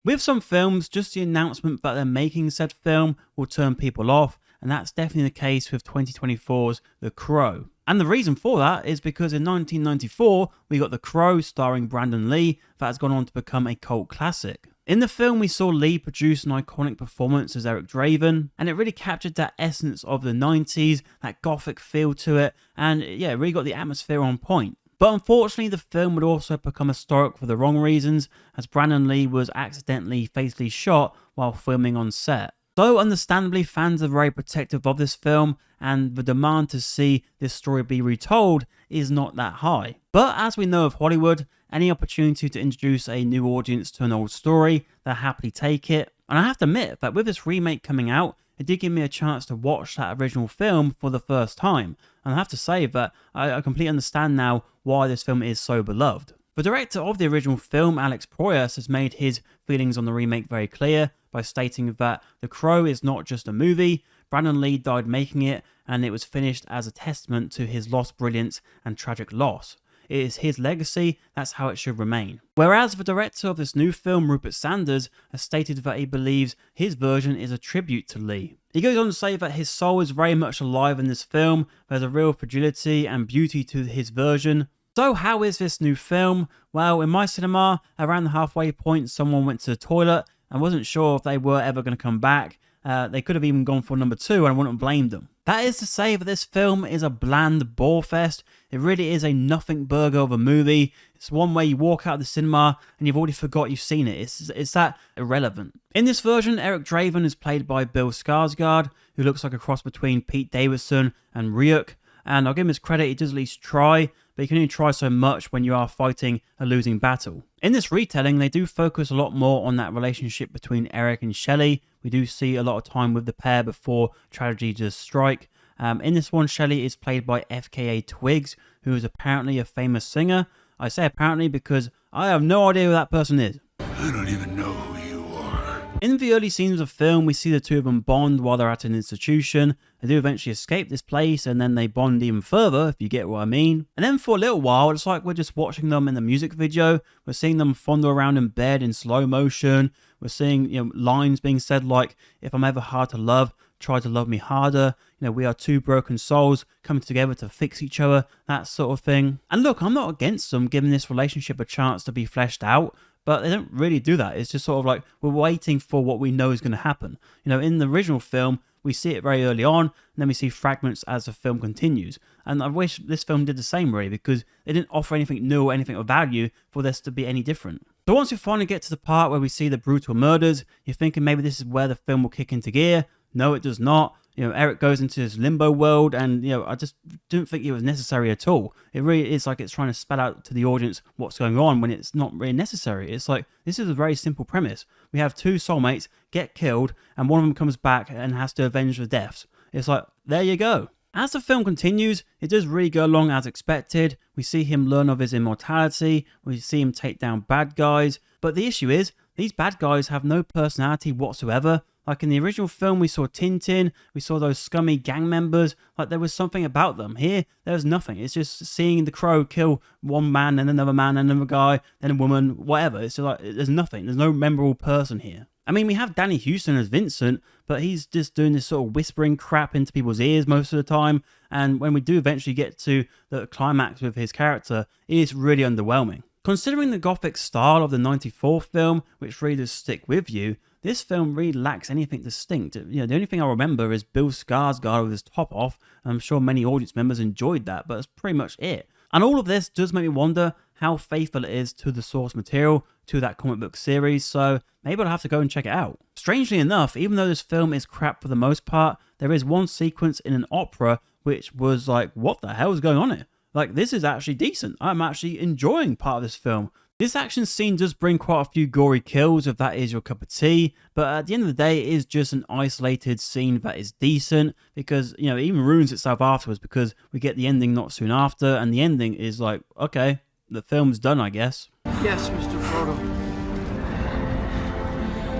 With some films, just the announcement that they're making said film will turn people off, and that's definitely the case with 2024's The Crow. And the reason for that is because in 1994, we got The Crow starring Brandon Lee that has gone on to become a cult classic. In the film, we saw Lee produce an iconic performance as Eric Draven, and it really captured that essence of the 90s, that gothic feel to it, and yeah, it really got the atmosphere on point. But unfortunately, the film would also become historic for the wrong reasons, as Brandon Lee was accidentally fatally shot while filming on set. So understandably, fans are very protective of this film, and the demand to see this story be retold is not that high. But as we know of Hollywood, any opportunity to introduce a new audience to an old story, they'll happily take it. And I have to admit that with this remake coming out, it did give me a chance to watch that original film for the first time. And I have to say that I completely understand now why this film is so beloved. The director of the original film, Alex Proyas, has made his feelings on the remake very clear by stating that The Crow is not just a movie. Brandon Lee died making it, and it was finished as a testament to his lost brilliance and tragic loss. It is his legacy, that's how it should remain. Whereas the director of this new film, Rupert Sanders, has stated that he believes his version is a tribute to Lee. He goes on to say that his soul is very much alive in this film, there's a real fragility and beauty to his version. So how is this new film? Well, in my cinema, around the halfway point, someone went to the toilet and wasn't sure if they were ever going to come back. They could have even gone for number 2, and I wouldn't blame them. That is to say that this film is a bland bore fest. It really is a nothing burger of a movie. It's one where you walk out of the cinema and you've already forgot you've seen it. It's that irrelevant. In this version, Eric Draven is played by Bill Skarsgård, who looks like a cross between Pete Davidson and Ryuk. And I'll give him his credit, he does at least try, but you can only try so much when you are fighting a losing battle. In this retelling, they do focus a lot more on that relationship between Eric and Shelley. We do see a lot of time with the pair before tragedy does strike. In this one, Shelley is played by FKA Twigs, who is apparently a famous singer. I say apparently because I have no idea who that person is. I don't even know who you are. In the early scenes of the film, we see the two of them bond while they're at an institution. They do eventually escape this place, and then they bond even further, if you get what I mean. And then for a little while, it's like we're just watching them in the music video. We're seeing them fondle around in bed in slow motion. We're seeing, lines being said like, if I'm ever hard to love, try to love me harder. We are two broken souls coming together to fix each other, that sort of thing. And look, I'm not against them giving this relationship a chance to be fleshed out, but they don't really do that. It's just sort of like we're waiting for what we know is going to happen. In the original film, we see it very early on, and then we see fragments as the film continues. And I wish this film did the same, really, because they didn't offer anything new or anything of value for this to be any different. So once we finally get to the part where we see the brutal murders, you're thinking maybe this is where the film will kick into gear. No, it does not. Eric goes into this limbo world, and I just didn't think it was necessary at all. It really is like it's trying to spell out to the audience what's going on when it's not really necessary. It's like, this is a very simple premise. We have two soulmates get killed, and one of them comes back and has to avenge the deaths. It's like, there you go. As the film continues, it does really go along as expected. We see him learn of his immortality. We see him take down bad guys. But the issue is, these bad guys have no personality whatsoever. Like in the original film, we saw Tintin, we saw those scummy gang members, like there was something about them. Here, there's nothing. It's just seeing the Crow kill one man, then another man, then another guy, then a woman, whatever. It's just like, there's nothing. There's no memorable person here. I mean, we have Danny Houston as Vincent, but he's just doing this sort of whispering crap into people's ears most of the time. And when we do eventually get to the climax with his character, it is really underwhelming. Considering the gothic style of the 94 film, which really does stick with you, this film really lacks anything distinct. The only thing I remember is Bill Skarsgård with his top off, and I'm sure many audience members enjoyed that, but that's pretty much it. And all of this does make me wonder how faithful it is to the source material, to that comic book series, so maybe I'll have to go and check it out. Strangely enough, even though this film is crap for the most part, there is one sequence in an opera which was like, what the hell is going on here? Like, this is actually decent. I'm actually enjoying part of this film. This action scene does bring quite a few gory kills if that is your cup of tea, but at the end of the day, it is just an isolated scene that is decent because, it even ruins itself afterwards because we get the ending not soon after, and the ending is like, okay, the film's done, I guess. Yes, Mr. Frodo.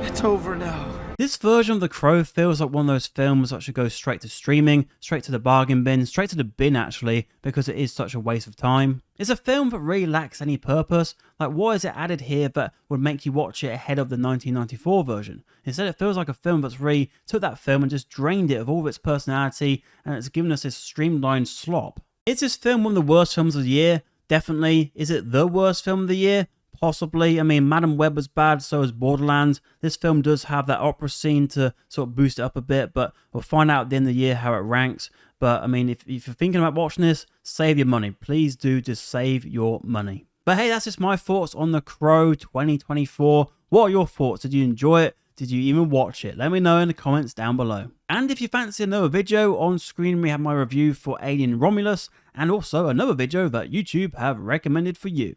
It's over now. This version of The Crow feels like one of those films that should go straight to streaming, straight to the bargain bin, straight to the bin actually, because it is such a waste of time. It's a film that really lacks any purpose. Like, what is it added here that would make you watch it ahead of the 1994 version? Instead, it feels like a film that's really took that film and just drained it of all of its personality, and it's given us this streamlined slop. Is this film one of the worst films of the year? Definitely. Is it the worst film of the year? Possibly. I mean, Madam Web was bad, so is Borderlands. This film does have that opera scene to sort of boost it up a bit, but we'll find out at the end of the year how it ranks. But, I mean, if you're thinking about watching this, save your money. Please do just save your money. But hey, that's just my thoughts on The Crow 2024. What are your thoughts? Did you enjoy it? Did you even watch it? Let me know in the comments down below. And if you fancy another video, on screen we have my review for Alien Romulus, and also another video that YouTube have recommended for you.